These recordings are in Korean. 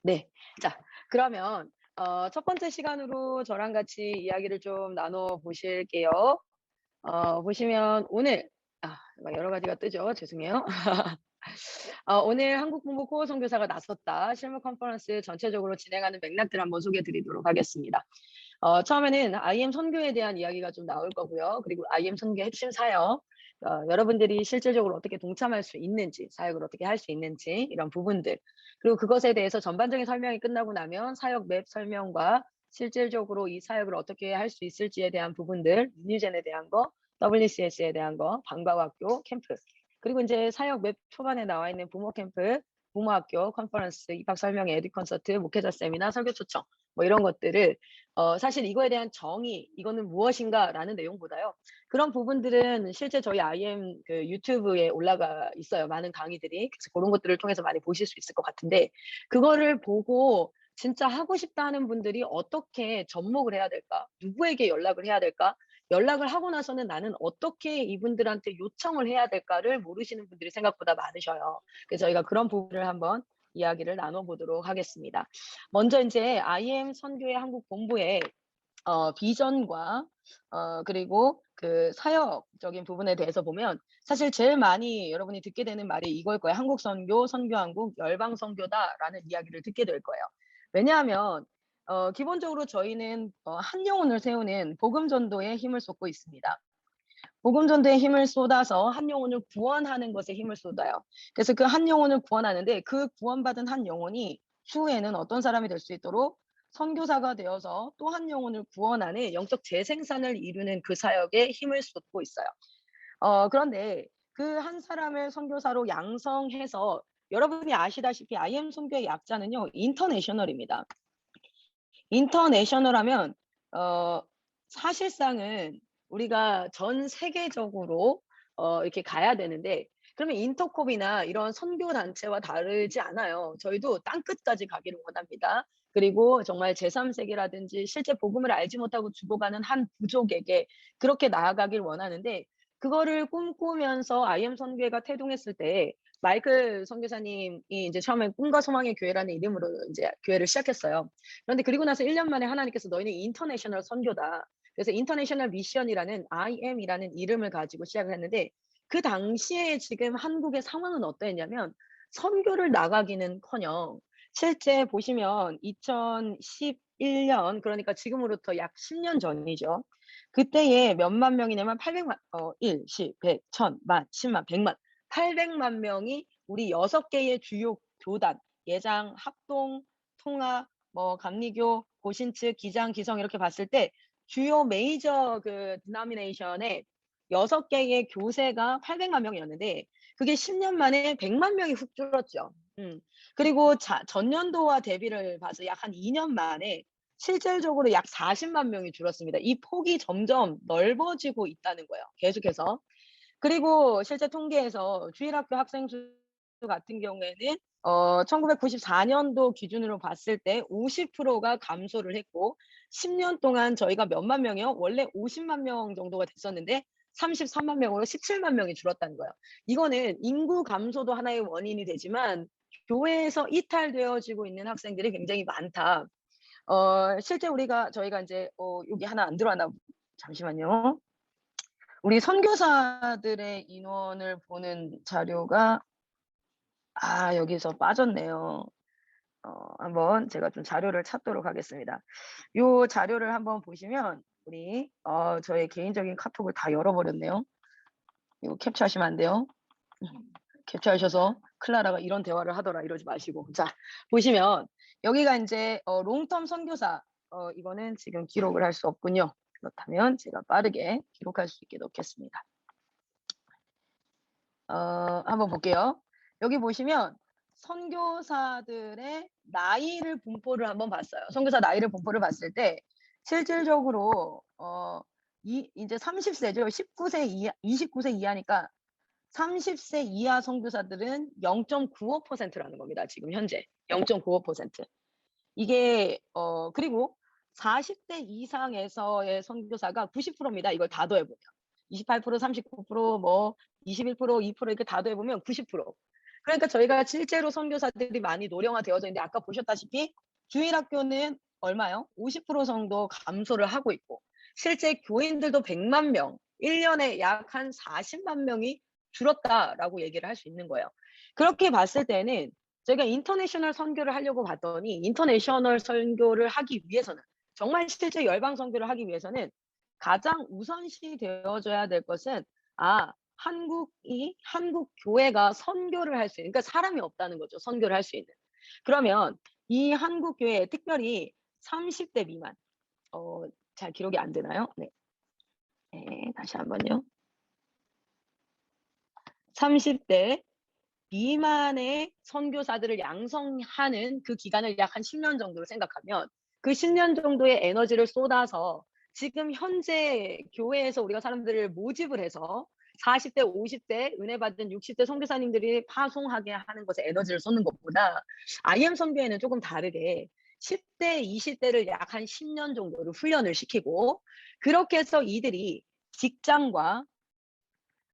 네. 자, 그러면 첫 번째 시간으로 저랑 같이 이야기를 좀 나눠 보실게요. 보시면 오늘 막 여러 가지가 뜨죠. 죄송해요. 오늘 한국 공부 코어 선교사가 나섰다 실무 컨퍼런스 전체적으로 진행하는 맥락들 한번 소개해 드리도록 하겠습니다. 처음에는 IM 선교에 대한 이야기가 좀 나올 거고요. 그리고 IM 선교의 핵심 사역, 여러분들이 실질적으로 어떻게 동참할 수 있는지, 사역을 어떻게 할 수 있는지 이런 부분들, 그리고 그것에 대해서 전반적인 설명이 끝나고 나면 사역 맵 설명과 실질적으로 이 사역을 어떻게 할 수 있을지에 대한 부분들, 뉴젠에 대한 거, WCS에 대한 거, 방과학교 캠프, 그리고 이제 사역 맵 초반에 나와 있는 부모 캠프, 부모학교 컨퍼런스, 입학 설명, 에듀 콘서트, 목회자 세미나, 설교 초청 뭐 이런 것들을 사실 이거에 대한 정의, 이거는 무엇인가라는 내용보다요. 그런 부분들은 실제 저희 IM 그 유튜브에 올라가 있어요. 많은 강의들이. 그래서 그런 것들을 통해서 많이 보실 수 있을 것 같은데, 그거를 보고 진짜 하고 싶다 하는 분들이 어떻게 접목을 해야 될까? 누구에게 연락을 해야 될까? 연락을 하고 나서는 나는 어떻게 이분들한테 요청을 해야 될까를 모르시는 분들이 생각보다 많으셔요. 그래서 저희가 그런 부분을 한번 이야기를 나눠 보도록 하겠습니다. 먼저 이제 IM 선교의 한국 본부의 비전과 그리고 그 사역적인 부분에 대해서 보면 사실 제일 많이 여러분이 듣게 되는 말이 이거일 거예요. 한국 선교, 선교한국, 열방 선교다라는 이야기를 듣게 될 거예요. 왜냐하면 기본적으로 저희는 한 영혼을 세우는 복음 전도에 힘을 쏟고 있습니다. 복음 전도에 힘을 쏟아서 한 영혼을 구원하는 것에 힘을 쏟아요. 그래서 그 한 영혼을 구원하는데 그 구원받은 한 영혼이 추후에는 어떤 사람이 될 수 있도록 선교사가 되어서 또 한 영혼을 구원하는 영적 재생산을 이루는 그 사역에 힘을 쏟고 있어요. 그런데 그 한 사람을 선교사로 양성해서 여러분이 아시다시피 IM 선교의 약자는요, 인터내셔널입니다. 인터내셔널하면 어 사실상은 우리가 전 세계적으로 이렇게 가야 되는데, 그러면 인터콥이나 이런 선교 단체와 다르지 않아요. 저희도 땅끝까지 가기를 원합니다. 그리고 정말 제3 세계라든지 실제 복음을 알지 못하고 죽어가는 한 부족에게 그렇게 나아가길 원하는데, 그거를 꿈꾸면서 IM 선교회가 태동했을 때 마이클 선교사님이 이제 처음에 꿈과 소망의 교회라는 이름으로 이제 교회를 시작했어요. 그런데 그리고 나서 1년 만에 하나님께서 너희는 인터내셔널 선교다. 그래서 인터내셔널 미션이라는 IM이라는 이름을 가지고 시작을 했는데, 그 당시에 지금 한국의 상황은 어떠했냐면 선교를 나가기는커녕 실제 보시면 2011년, 그러니까 지금으로부터 약 10년 전이죠. 그때에 몇만 명이냐면 800만 1, 10, 100, 1000, 만, 10만, 100만, 800만 명이 우리 6개의 주요 교단, 예장, 합동, 통합, 뭐 감리교, 고신측, 기장, 기성 이렇게 봤을 때 주요 메이저 그 디노미네이션의 6개의 교세가 800만 명이었는데, 그게 10년 만에 100만 명이 훅 줄었죠. 그리고 전년도와 대비를 봐서 약 한 2년 만에 실질적으로 약 40만 명이 줄었습니다. 이 폭이 점점 넓어지고 있다는 거예요, 계속해서. 그리고 실제 통계에서 주일학교 학생 수 같은 경우에는 1994년도 기준으로 봤을 때 50%가 감소를 했고, 10년 동안 저희가 몇만 명이요? 원래 50만 명 정도가 됐었는데 33만 명으로 17만 명이 줄었다는 거예요. 이거는 인구 감소도 하나의 원인이 되지만 교회에서 이탈되어지고 있는 학생들이 굉장히 많다. 실제 저희가 인제 여기 하나 안 들어왔나, 잠시만요. 우리 선교사들의 인원을 보는 자료가 여기서 빠졌네요. 한번 제가 좀 자료를 찾도록 하겠습니다. 요 자료를 한번 보시면 우리 저의 개인적인 카톡을 다 열어버렸네요. 이거 캡처하시면 안 돼요. 캡처하셔서 클라라가 이런 대화를 하더라 이러지 마시고. 자, 보시면 여기가 인제 롱텀 선교사, 이거는 지금 기록을 할 수 없군요. 그렇다면 제가 빠르게 기록할 수 있게 넣겠습니다. 한번 볼게요. 여기 보시면 선교사들의 나이를 분포를 한번 봤어요. 선교사 나이를 분포를 봤을 때 실질적으로 이제 30세죠. 19세 이하, 29세 이하니까 30세 이하 선교사들은 0.95%라는 겁니다. 지금 현재 0.95%. 이게 그리고 40대 이상에서의 선교사가 90%입니다. 이걸 다 더해보면 28%, 39%, 뭐 21%, 2% 이렇게 다 더해보면 90%. 그러니까 저희가 실제로 선교사들이 많이 노령화되어져 있는데 아까 보셨다시피 주일학교는 얼마요? 50% 정도 감소를 하고 있고 실제 교인들도 100만 명, 1 년에 약 한 40만 명이 줄었다라고 얘기를 할 수 있는 거예요. 그렇게 봤을 때는 저희가 인터내셔널 선교를 하려고 봤더니 인터내셔널 선교를 하기 위해서는 정말 실제 열방 선교를 하기 위해서는 가장 우선시 되어져야 될 것은 한국 교회가 선교를 할 수 있는 그러니까 사람이 없다는 거죠, 선교를 할 수 있는. 그러면 이 한국 교회에 특별히 30대 미만 잘 기록이 안 되나요? 네. 네. 다시 한번요. 30대 미만의 선교사들을 양성하는 그 기간을 약 한 10년 정도로 생각하면 그 10년 정도의 에너지를 쏟아서 지금 현재 교회에서 우리가 사람들을 모집을 해서 40대 50대 은혜 받은 60대 선교사님들이 파송하게 하는 것에 에너지를 쏟는 것보다 IM 선교회는 조금 다르게 10대 20 대를 약 한 10년 정도를 훈련을 시키고 그렇게 해서 이들이 직장과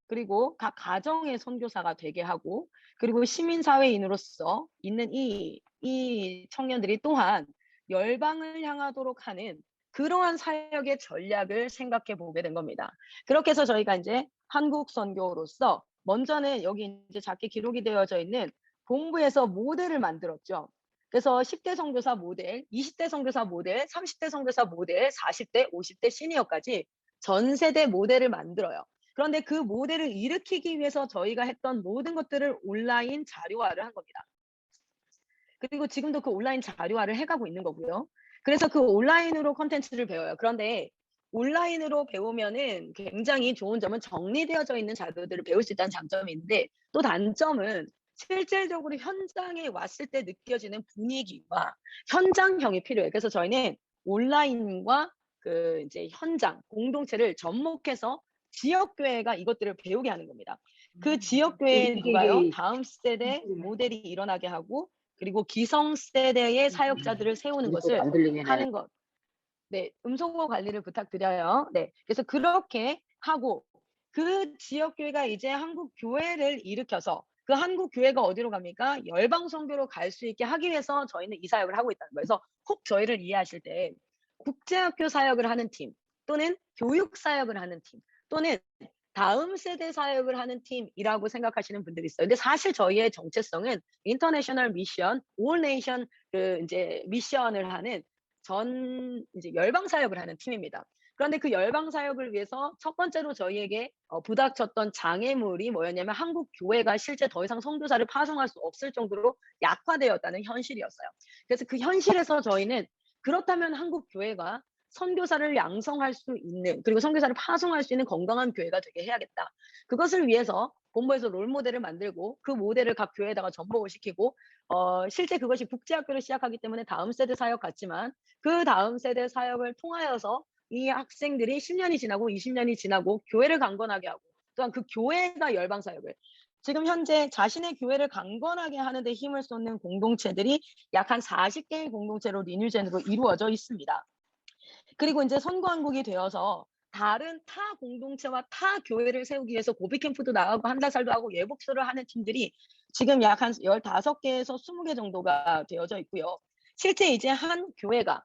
그리고 각 가정의 선교사가 되게 하고 그리고 시민사회인으로서 있는 이 청년들이 또한 열방을 향하도록 하는 그러한 사역의 전략을 생각해 보게 된 겁니다. 그렇게 해서 저희가 인제 한국 선교로서 먼저는 여기 인제 작게 기록이 되어져 있는 본부에서 모델을 만들었죠. 그래서 10대 선교사 모델, 20대 선교사 모델, 30대 선교사 모델, 40대, 50대 시니어까지 전 세대 모델을 만들어요. 그런데 그 모델을 일으키기 위해서 저희가 했던 모든 것들을 온라인 자료화를 한 겁니다. 그리고 지금도 그 온라인 자료화를 해 가고 있는 거고요. 그래서 그 온라인으로 콘텐츠를 배워요. 그런데 온라인으로 배우면은 굉장히 좋은 점은 정리되어져 있는 자료들을 배울 수 있다는 장점이 있는데 또 단점은 실질적으로 현장에 왔을 때 느껴지는 분위기와 현장형이 필요해요. 그래서 저희는 온라인과 그 이제 현장 공동체를 접목해서 지역 교회가 이것들을 배우게 하는 겁니다. 그 지역 교회에 이게 누가요? 이제 다음 세대 모델이 일어나게 하고 그리고 기성 세대의 사역자들을 세우는 우리 거도 것을 안 들리네. 하는 것. 네. 음성호 관리를 부탁드려요. 네. 그래서 그렇게 하고 그 지역 교회가 이제 한국 교회를 일으켜서 그 한국 교회가 어디로 갑니까? 열방 선교로 갈 수 있게 하기 위해서 저희는 이 사역을 하고 있다는 거예요. 그래서 꼭 저희를 이해하실 때 국제학교 사역을 하는 팀 또는 교육 사역을 하는 팀 또는 다음 세대 사역을 하는 팀이라고 생각하시는 분들이 있어요. 근데 사실 저희의 정체성은 인터내셔널 미션, 올 네이션 그 인제 미션을 하는 전 이제 열방 사역을 하는 팀입니다. 그런데 그 열방 사역을 위해서 첫 번째로 저희에게 부닥쳤던 장애물이 뭐였냐면 한국 교회가 실제 더 이상 선교사를 파송할 수 없을 정도로 약화되었다는 현실이었어요. 그래서 그 현실에서 저희는 그렇다면 한국 교회가 선교사를 양성할 수 있는 그리고 선교사를 파송할 수 있는 건강한 교회가 되게 해야겠다. 그것을 위해서 본부에서 롤 모델을 만들고 그 모델을 각 교회에다가 접목을 시키고 실제 그것이 국제학교를 시작하기 때문에 다음 세대 사역 같지만 그 다음 세대 사역을 통하여서 이 학생들이 10 년이 지나고 20 년이 지나고 교회를 강건하게 하고 또한 그 교회가 열방 사역을 지금 현재 자신의 교회를 강건하게 하는 데 힘을 쏟는 공동체들이 약 한 40 개의 공동체로 리뉴젠으로 이루어져 있습니다. 그리고 인제 선거한국이 되어서 다른 타 공동체와 타 교회를 세우기 위해서 고비 캠프도 나가고 한다살도 하고 예복수를 하는 팀들이 지금 약 한 15 개에서 20개 정도가 되어져 있고요. 실제 이제 한 교회가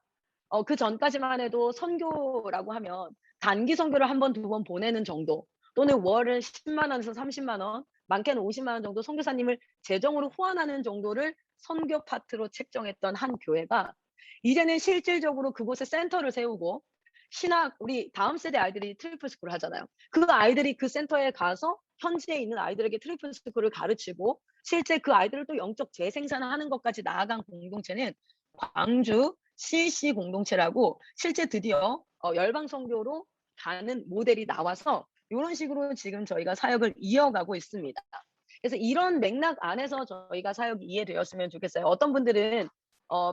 그전까지만 해도 선교라고 하면 단기 선교를 1 번, 2번 보내는 정도 또는 월에 10만 원에서 30만 원, 많게는 50만 원 정도 선교사님을 재정으로 후원하는 정도를 선교 파트로 책정했던 한 교회가 이제는 실질적으로 그곳에 센터를 세우고 신학 우리 다음 세대 아이들이 트리플 스쿨을 하잖아요. 그 아이들이 그 센터에 가서 현지에 있는 아이들에게 트리플 스쿨을 가르치고 실제 그 아이들을 또 영적 재생산을 하는 것까지 나아간 공동체는 광주 CC 공동체라고 실제 드디어 열방 선교로 가는 모델이 나와서 요런 식으로 지금 저희가 사역을 이어가고 있습니다. 그래서 이런 맥락 안에서 저희가 사역이 이해되었으면 좋겠어요. 어떤 분들은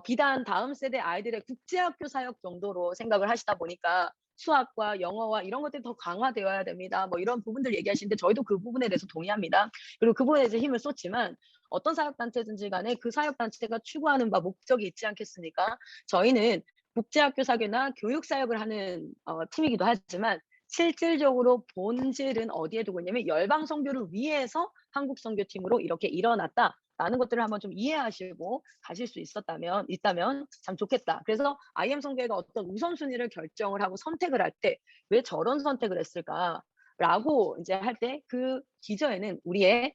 비단 다음 세대 아이들의 국제학교 사역 정도로 생각을 하시다 보니까 수학과 영어와 이런 것들이 더 강화되어야 됩니다. 뭐 이런 부분들 얘기하시는데 저희도 그 부분에 대해서 동의합니다. 그리고 그 부분에 대해서 힘을 쏟지만 어떤 사역단체든지 간에 그 사역단체가 추구하는 바 목적이 있지 않겠습니까? 저희는 국제학교 사교나 교육 사역을 하는 팀이기도 하지만 실질적으로 본질은 어디에 두고 있냐면 열방 선교를 위해서 한국 선교팀으로 이렇게 일어났다라는 것들을 한번 좀 이해하시고 가실 수 있다면 참 좋겠다. 그래서 IM 선교회가 어떤 우선순위를 결정을 하고 선택을 할 때 왜 저런 선택을 했을까라고 이제 할 때 그 기저에는 우리의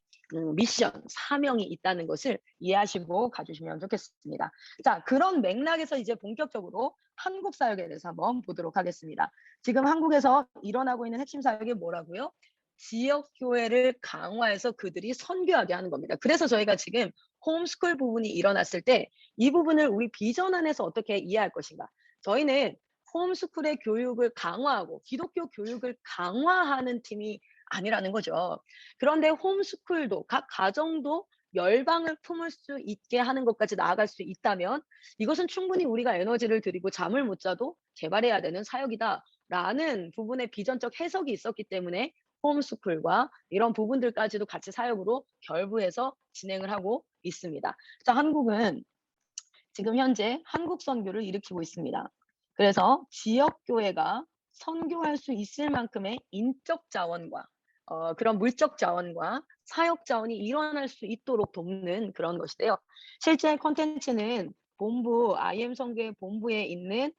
미션, 사명이 있다는 것을 이해하시고 가주시면 좋겠습니다. 자, 그런 맥락에서 이제 본격적으로 한국 사역에 대해서 한번 보도록 하겠습니다. 지금 한국에서 일어나고 있는 핵심 사역이 뭐라고요? 지역 교회를 강화해서 그들이 선교하게 하는 겁니다. 그래서 저희가 지금 홈스쿨 부분이 일어났을 때 이 부분을 우리 비전 안에서 어떻게 이해할 것인가? 저희는 홈스쿨의 교육을 강화하고 기독교 교육을 강화하는 팀이 아니라는 거죠. 그런데 홈스쿨도 각 가정도 열방을 품을 수 있게 하는 것까지 나아갈 수 있다면 이것은 충분히 우리가 에너지를 들이고 잠을 못 자도 개발해야 되는 사역이다라는 부분의 비전적 해석이 있었기 때문에 홈스쿨과 이런 부분들까지도 같이 사역으로 결부해서 진행을 하고 있습니다. 자, 한국은 지금 현재 한국 선교를 일으키고 있습니다. 그래서 지역 교회가 선교할 수 있을 만큼의 인적 자원과 그런 물적 자원과 사역 자원이 일어날 수 있도록 돕는 그런 것인데요. 실제 콘텐츠는 본부 IM 선교의 본부에 있는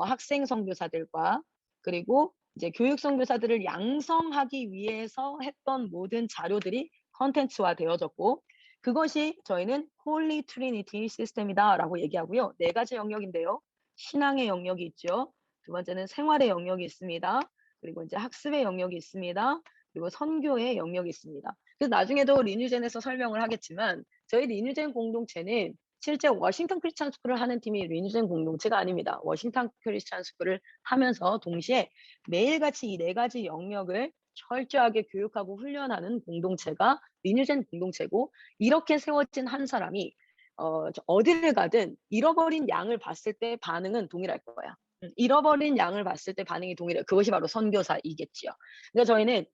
학생 선교사들과 그리고 이제 교육 선교사들을 양성하기 위해서 했던 모든 자료들이 콘텐츠화 되어졌고 그것이 저희는 홀리 트리니티 시스템이다라고 얘기하고요. 네 가지 영역인데요. 신앙의 영역이 있죠. 두 번째는 생활의 영역이 있습니다. 그리고 이제 학습의 영역이 있습니다. 그리고 선교의 영역이 있습니다. 그래서 나중에도 리뉴젠에서 설명을 하겠지만 저희 리뉴젠 공동체는 실제 워싱턴 크리스찬 스쿨을 하는 팀이 리뉴젠 공동체가 아닙니다. 워싱턴 크리스찬 스쿨을 하면서 동시에 매일같이 이 네 가지 영역을 철저하게 교육하고 훈련하는 공동체가 리뉴젠 공동체고 이렇게 세워진 한 사람이 어디를 가든 잃어버린 양을 봤을 때 반응은 동일할 거야. 잃어버린 양을 봤을 때 반응이 동일해. 그것이 바로 선교사이겠지요. 그러니까 저희는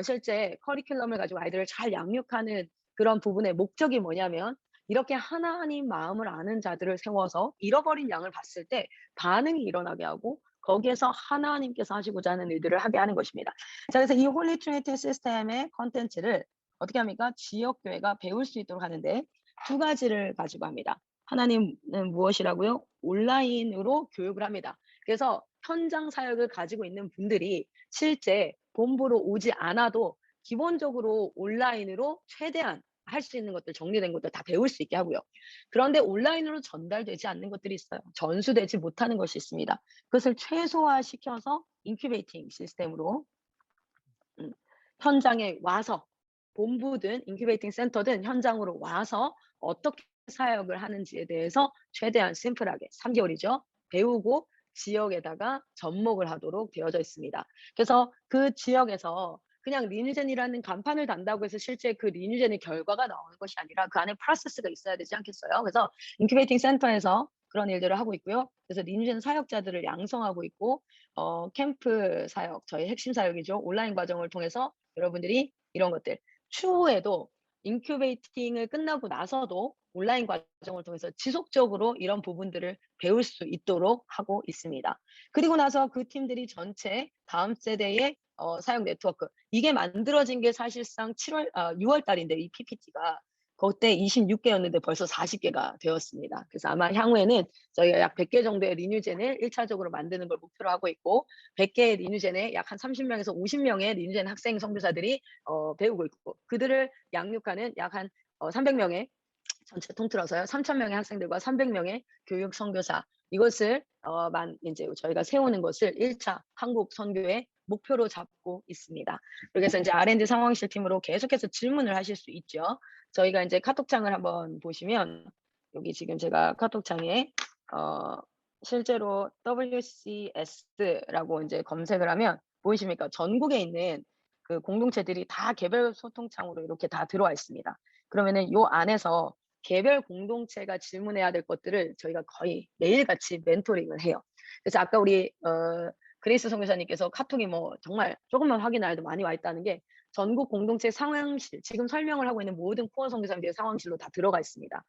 실제 커리큘럼을 가지고 아이들을 잘 양육하는 그런 부분의 목적이 뭐냐면 이렇게 하나님 마음을 아는 자들을 세워서 잃어버린 양을 봤을 때 반응이 일어나게 하고 거기에서 하나님께서 하시고자 하는 일들을 하게 하는 것입니다. 자, 그래서 이 홀리 트리니티 시스템의 콘텐츠를 어떻게 합니까? 지역 교회가 배울 수 있도록 하는데 두 가지를 가지고 합니다. 하나님은 무엇이라고요? 온라인으로 교육을 합니다. 그래서 현장 사역을 가지고 있는 분들이 실제 본부로 오지 않아도 기본적으로 온라인으로 최대한 할 수 있는 것들 정리된 것들 다 배울 수 있게 하고요. 그런데 온라인으로 전달되지 않는 것들이 있어요. 전수되지 못하는 것이 있습니다. 그것을 최소화시켜서 인큐베이팅 시스템으로 현장에 와서 본부든 인큐베이팅 센터든 현장으로 와서 어떻게 사역을 하는지에 대해서 최대한 심플하게 3개월이죠. 배우고 지역에다가 접목을 하도록 되어져 있습니다. 그래서 그 지역에서 그냥 리뉴젠이라는 간판을 단다고 해서 실제 그 리뉴젠의 결과가 나오는 것이 아니라 그 안에 프로세스가 있어야 되지 않겠어요? 그래서 인큐베이팅 센터에서 그런 일들을 하고 있고요. 그래서 리뉴젠 사역자들을 양성하고 있고 캠프 사역, 저희 핵심 사역이죠. 온라인 과정을 통해서 여러분들이 이런 것들 추후에도 인큐베이팅을 끝나고 나서도 온라인 과정을 통해서 지속적으로 이런 부분들을 배울 수 있도록 하고 있습니다. 그리고 나서 그 팀들이 전체 다음 세대의 사역 네트워크 이게 만들어진 게 사실상 6월 달인데 이 PPT가 그때 26개였는데 벌써 40개가 되었습니다. 그래서 아마 향후에는 저희가 약 100개 정도의 리뉴젠을 1차적으로 만드는 걸 목표로 하고 있고 100개의 리뉴젠에 약 한 30명에서 50명의 리뉴젠 학생 선교사들이 배우고 있고 그들을 양육하는 약 한 300명의 전체 통틀어서요. 3,000명의 학생들과 300명의 교육 선교사 이것을 이제 저희가 세우는 것을 1차 한국 선교의 목표로 잡고 있습니다. 그래서 이제 R&D 상황실 팀으로 계속해서 질문을 하실 수 있죠. 저희가 이제 카톡창을 한번 보시면 여기 지금 제가 카톡창에 실제로 WCS라고 이제 검색을 하면 보이십니까? 전국에 있는 그 공동체들이 다 개별 소통창으로 이렇게 다 들어와 있습니다. 그러면은 요 안에서 개별 공동체가 질문해야 될 것들을 저희가 거의 매일같이 멘토링을 해요. 그래서 아까 우리 그레이스 선교사님께서 카톡이 뭐 정말 조금만 확인을 해도 많이 와 있다는 게 전국 공동체 상황실, 지금 설명을 하고 있는 모든 코어 선교사님들의 상황실로 다 들어가 있습니다.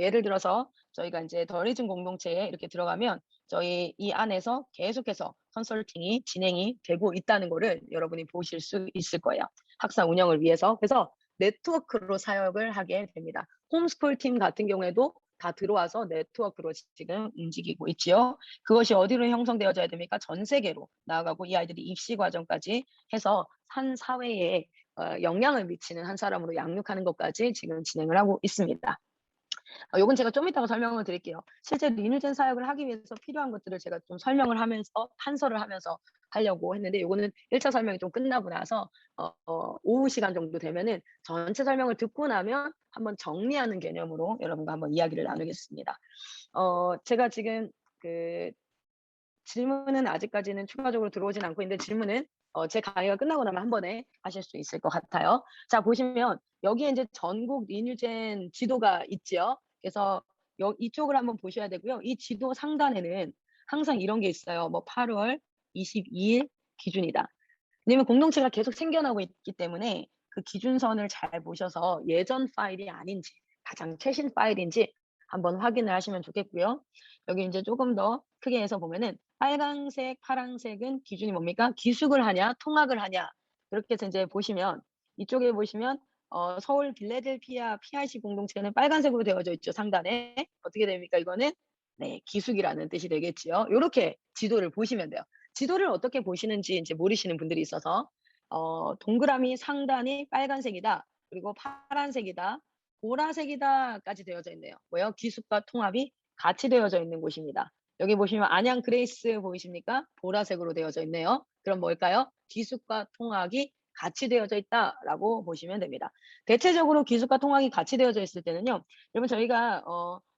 예를 들어서 저희가 이제 더리즘 공동체에 이렇게 들어가면 저희 이 안에서 계속해서 컨설팅이 진행이 되고 있다는 거를 여러분이 보실 수 있을 거예요. 학사 운영을 위해서. 그래서 네트워크로 사역을 하게 됩니다. 홈스쿨 팀 같은 경우에도 다 들어와서 네트워크로 지금 움직이고 있지요. 그것이 어디로 형성되어져야 됩니까? 전 세계로 나아가고 이 아이들이 입시 과정까지 해서 한 사회에 영향을 미치는 한 사람으로 양육하는 것까지 지금 진행을 하고 있습니다. 요건 제가 좀 이따가 설명을 드릴게요. 실제 리뉴젠 사역을 하기 위해서 필요한 것들을 제가 좀 설명을 하면서 판서를 하면서 하려고 했는데, 요거는 1차 설명이 좀 끝나고 나서 오후 시간 정도 되면은 전체 설명을 듣고 나면 한번 정리하는 개념으로 여러분과 한번 이야기를 나누겠습니다. 제가 지금 그 질문은 아직까지는 추가적으로 들어오진 않고 있는데, 질문은 제 강의가 끝나고 나면 한 번에 하실 수 있을 것 같아요. 자, 보시면 여기에 이제 전국 리뉴젠 지도가 있지요. 그래서 이쪽을 한번 보셔야 되고요. 이 지도 상단에는 항상 이런 게 있어요. 뭐 8월 22일 기준이다. 왜냐면 공동체가 계속 생겨나고 있기 때문에 그 기준선을 잘 보셔서 예전 파일이 아닌지, 가장 최신 파일인지 한번 확인을 하시면 좋겠고요. 여기 이제 조금 더 크게 해서 보면은 빨강색, 파랑색은 기준이 뭡니까? 기숙을 하냐, 통학을 하냐. 그렇게 해서 이제 보시면 이쪽에 보시면 서울 빌라델피아 PRC 공동체는 빨간색으로 되어져 있죠, 상단에. 어떻게 됩니까? 이거는 네, 기숙이라는 뜻이 되겠지요. 요렇게 지도를 보시면 돼요. 지도를 어떻게 보시는지 이제 모르시는 분들이 있어서 동그라미 상단이 빨간색이다, 그리고 파란색이다, 보라색이다까지 되어져 있네요. 뭐요? 기숙과 통합이 같이 되어져 있는 곳입니다. 여기 보시면 안양 그레이스 보이십니까? 보라색으로 되어져 있네요. 그럼 뭘까요? 기숙과 통학이 같이 되어져 있다라고 보시면 됩니다. 대체적으로 기숙과 통학이 같이 되어져 있을 때는요, 여러분 저희가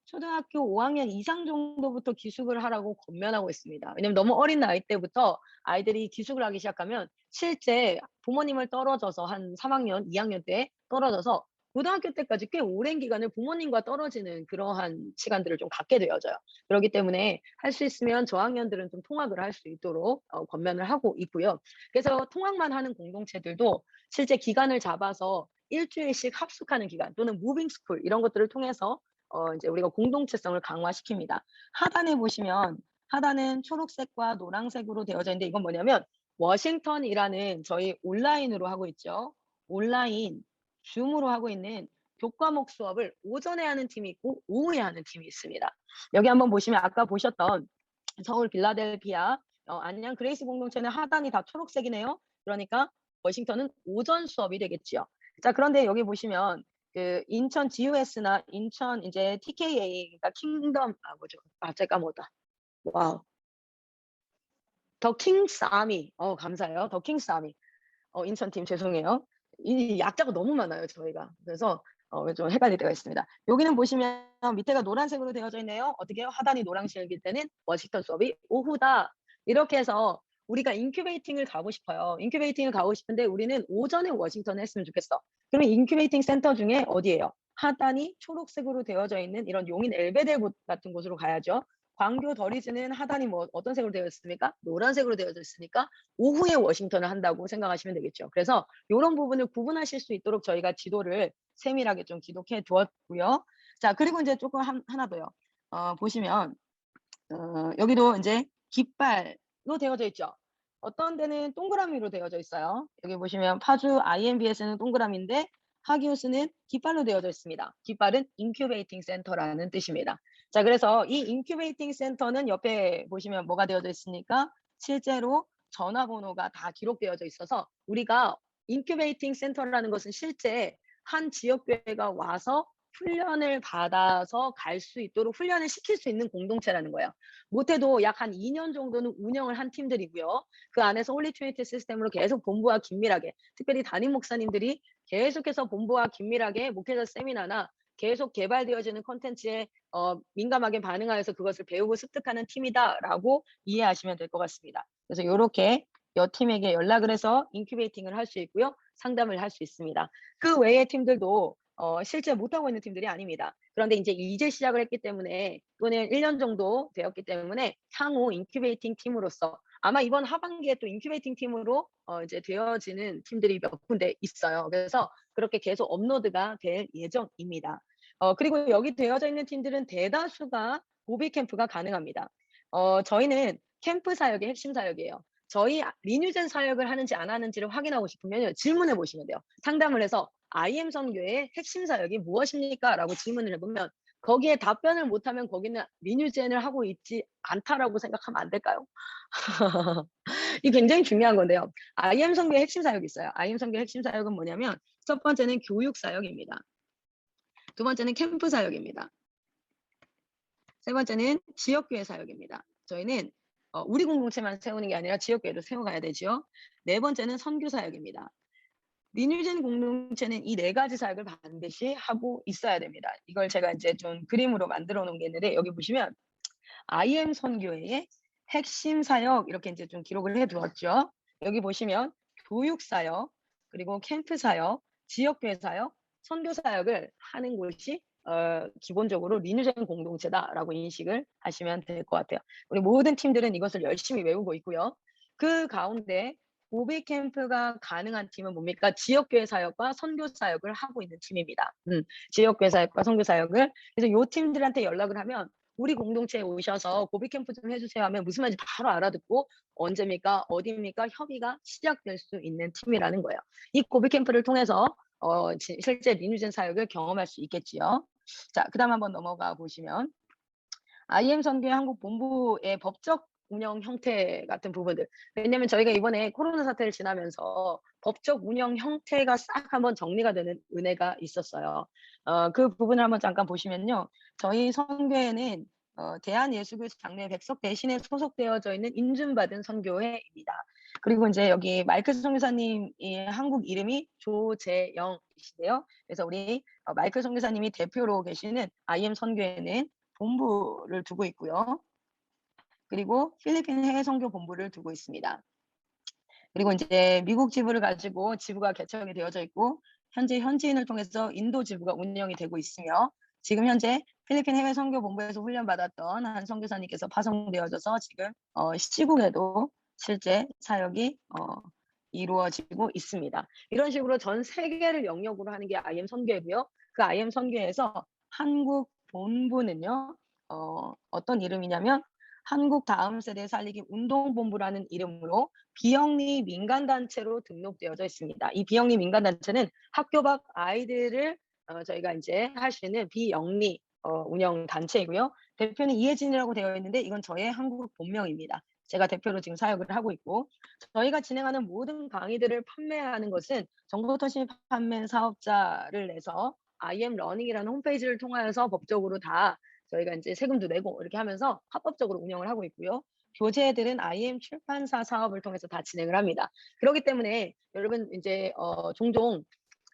초등학교 5학년 이상 정도부터 기숙을 하라고 권면하고 있습니다. 왜냐면 너무 어린 나이 때부터 아이들이 기숙을 하기 시작하면 실제 부모님을 떨어져서 한 3학년, 2학년 때 떨어져서 고등학교 때까지 꽤 오랜 기간을 부모님과 떨어지는 그러한 시간들을 좀 갖게 되어져요. 그렇기 때문에 할 수 있으면 저학년들은 좀 통학을 할 수 있도록 권면을 하고 있고요. 그래서 통학만 하는 공동체들도 실제 기간을 잡아서 일주일씩 합숙하는 기간 또는 무빙 스쿨 이런 것들을 통해서 이제 우리가 공동체성을 강화시킵니다. 하단에 보시면 하단은 초록색과 노란색으로 되어져 있는데, 이건 뭐냐면 워싱턴이라는 저희 온라인으로 하고 있죠. 온라인 줌으로 하고 있는 교과목 수업을 오전에 하는 팀이 있고 오후에 하는 팀이 있습니다. 여기 한번 보시면 아까 보셨던 서울 빌라델피아 안양 그레이스 공동체는 하단이 다 초록색이네요. 그러니까 워싱턴은 오전 수업이 되겠지요. 자, 그런데 여기 보시면 그 인천 GUS나 인천 이제 TKA, 그러니까 킹덤 뭐죠? 갑자기 까먹었다. 와우. 더 킹스 아미. 감사해요. 더 킹스 아미. 인천팀 죄송해요. 이 약자가 너무 많아요, 저희가. 그래서 좀 헷갈릴 때가 있습니다. 여기는 보시면 밑에가 노란색으로 되어져 있네요. 어떻게 해요? 하단이 노란색일 때는 워싱턴 수업이 오후다. 이렇게 해서 우리가 인큐베이팅을 가고 싶어요. 인큐베이팅을 가고 싶은데 우리는 오전에 워싱턴을 했으면 좋겠어. 그러면 인큐베이팅 센터 중에 어디예요? 하단이 초록색으로 되어져 있는 이런 용인 엘베델 같은 곳으로 가야죠. 광교 더리즈는 하단이 뭐 어떤 색으로 되어 있습니까? 노란색으로 되어져 있으니까 오후에 워싱턴을 한다고 생각하시면 되겠죠. 그래서 요런 부분을 구분하실 수 있도록 저희가 지도를 세밀하게 좀 기록해 두었고요. 자, 그리고 이제 조금 하나 더요. 보시면 여기도 이제 깃발로 되어져 있죠. 어떤 데는 동그라미로 되어져 있어요. 여기 보시면 파주 IMBS는 동그라미인데 하기우스는 깃발로 되어져 있습니다. 깃발은 인큐베이팅 센터라는 뜻입니다. 자, 그래서 이 인큐베이팅 센터는 옆에 보시면 뭐가 되어져 있습니까? 실제로 전화번호가 다 기록되어져 있어서 우리가 인큐베이팅 센터라는 것은 실제 한 지역교회가 와서 훈련을 받아서 갈 수 있도록 훈련을 시킬 수 있는 공동체라는 거예요. 못해도 약 한 2년 정도는 운영을 한 팀들이고요. 그 안에서 홀리 트리니티 시스템으로 계속 본부와 긴밀하게, 특별히 담임 목사님들이 계속해서 본부와 긴밀하게 목회자 세미나나 계속 개발되어지는 콘텐츠에 민감하게 반응하여서 그것을 배우고 습득하는 팀이다라고 이해하시면 될 것 같습니다. 그래서 요렇게 여 팀에게 연락을 해서 인큐베이팅을 할 수 있고요. 상담을 할 수 있습니다. 그 외의 팀들도 실제 못하고 있는 팀들이 아닙니다. 그런데 이제 시작을 했기 때문에 또는 1년 정도 되었기 때문에 향후 인큐베이팅 팀으로서 아마 이번 하반기에 또 인큐베이팅 팀으로 이제 되어지는 팀들이 몇 군데 있어요. 그래서 그렇게 계속 업로드가 될 예정입니다. 그리고 여기 되어져 있는 팀들은 대다수가 모빌 캠프가 가능합니다. 저희는 캠프 사역이 핵심 사역이에요. 저희 리뉴젠 사역을 하는지 안 하는지를 확인하고 싶으면 질문해 보시면 돼요. 상담을 해서 IM 선교의 핵심 사역이 무엇입니까?"라고 질문을 해 보면 거기에 답변을 못하면 거기는 리뉴젠을 하고 있지 않다라고 생각하면 안 될까요? 이게 굉장히 중요한 건데요. IM 선교의 핵심 사역이 있어요. IM 선교의 핵심 사역은 뭐냐면 첫 번째는 교육 사역입니다. 두 번째는 캠프 사역입니다. 세 번째는 지역교회 사역입니다. 저희는 우리 공동체만 세우는 게 아니라 지역교회도 세워가야 되죠. 네 번째는 선교 사역입니다. 리뉴진 공동체는 이 네 가지 사역을 반드시 하고 있어야 됩니다. 이걸 제가 이제 좀 그림으로 만들어 놓은 게 있는데 여기 보시면 IM 선교회의 핵심 사역 이렇게 이제 좀 기록을 해 두었죠. 여기 보시면 교육 사역, 그리고 캠프 사역, 지역교회 사역, 선교 사역을 하는 곳이 기본적으로 리뉴젠 공동체다라고 인식을 하시면 될 것 같아요. 우리 모든 팀들은 이것을 열심히 외우고 있고요. 그 가운데 고비 캠프가 가능한 팀은 뭡니까? 지역교회 사역과 선교 사역을 하고 있는 팀입니다. 지역교회 사역과 선교 사역을. 그래서 요 팀들한테 연락을 하면 우리 공동체에 오셔서 고비 캠프 좀 해주세요 하면 무슨 말인지 바로 알아듣고 언제입니까? 어디입니까? 협의가 시작될 수 있는 팀이라는 거예요. 이 고비 캠프를 통해서 실제 리뉴젠 사역을 경험할 수 있겠지요. 자, 그다음 한번 넘어가 보시면 IM 선교회 한국 본부의 법적 운영 형태 같은 부분들. 왜냐면 저희가 이번에 코로나 사태를 지나면서 법적 운영 형태가 싹 한번 정리가 되는 은혜가 있었어요. 그 부분을 한번 잠깐 보시면요. 저희 선교회는 대한예수교 장로회 백석 대신에 소속되어져 있는 인준받은 선교회입니다. 그리고 이제 여기 마이클 선교사님이 한국 이름이 조재영이신데요. 그래서 우리 마이클 선교사님이 대표로 계시는 IM 선교회는 본부를 두고 있고요. 그리고 필리핀 해외 선교 본부를 두고 있습니다. 그리고 이제 미국 지부를 가지고 지부가 개척이 되어져 있고 현재 현지인을 통해서 인도 지부가 운영이 되고 있으며 지금 현재 필리핀 해외 선교 본부에서 훈련받았던 한 선교사님께서 파송되어져서 지금 시국에도 실제 사역이 이루어지고 있습니다. 이런 식으로 전 세계를 영역으로 하는 게 IM 선교회고요. 그 IM 선교회에서 한국 본부는요. 어떤 이름이냐면 한국 다음 세대 살리기 운동본부라는 이름으로 비영리 민간단체로 등록되어져 있습니다. 이 비영리 민간단체는 학교 밖 아이들을 저희가 이제 할 수 있는 비영리 운영 단체이고요. 대표는 이혜진이라고 되어 있는데 이건 저의 한국 본명입니다. 제가 대표로 지금 사역을 하고 있고 저희가 진행하는 모든 강의들을 판매하는 것은 정보통신 판매 사업자를 내서 IM 러닝이라는 홈페이지를 통하여서 법적으로 다 저희가 이제 세금도 내고 이렇게 하면서 합법적으로 운영을 하고 있고요. 교재들은 IM 출판사 사업을 통해서 다 진행을 합니다. 그렇기 때문에 여러분 이제 종종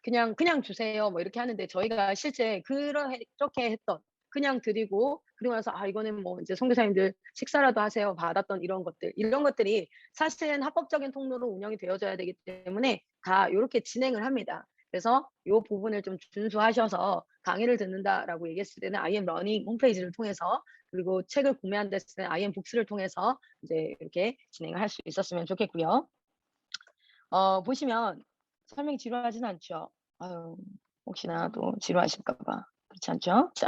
그냥 주세요 뭐 이렇게 하는데 저희가 실제 그렇게 했던 그냥 드리고 그리고 나서 이거는 뭐 이제 선교사님들 식사라도 하세요 받았던 이런 것들이 사실은 합법적인 통로로 운영이 되어져야 되기 때문에 다 요렇게 진행을 합니다. 그래서 요 부분을 좀 준수하셔서 강의를 듣는다라고 얘기했을 때는 IM 러닝 홈페이지를 통해서 그리고 책을 구매한다 했을 때는 IM 북스를 통해서 이제 이렇게 진행을 할 수 있었으면 좋겠고요. 보시면 설명이 지루하진 않죠. 아유, 혹시나 또 지루하실까 봐. 그렇지 않죠? 자,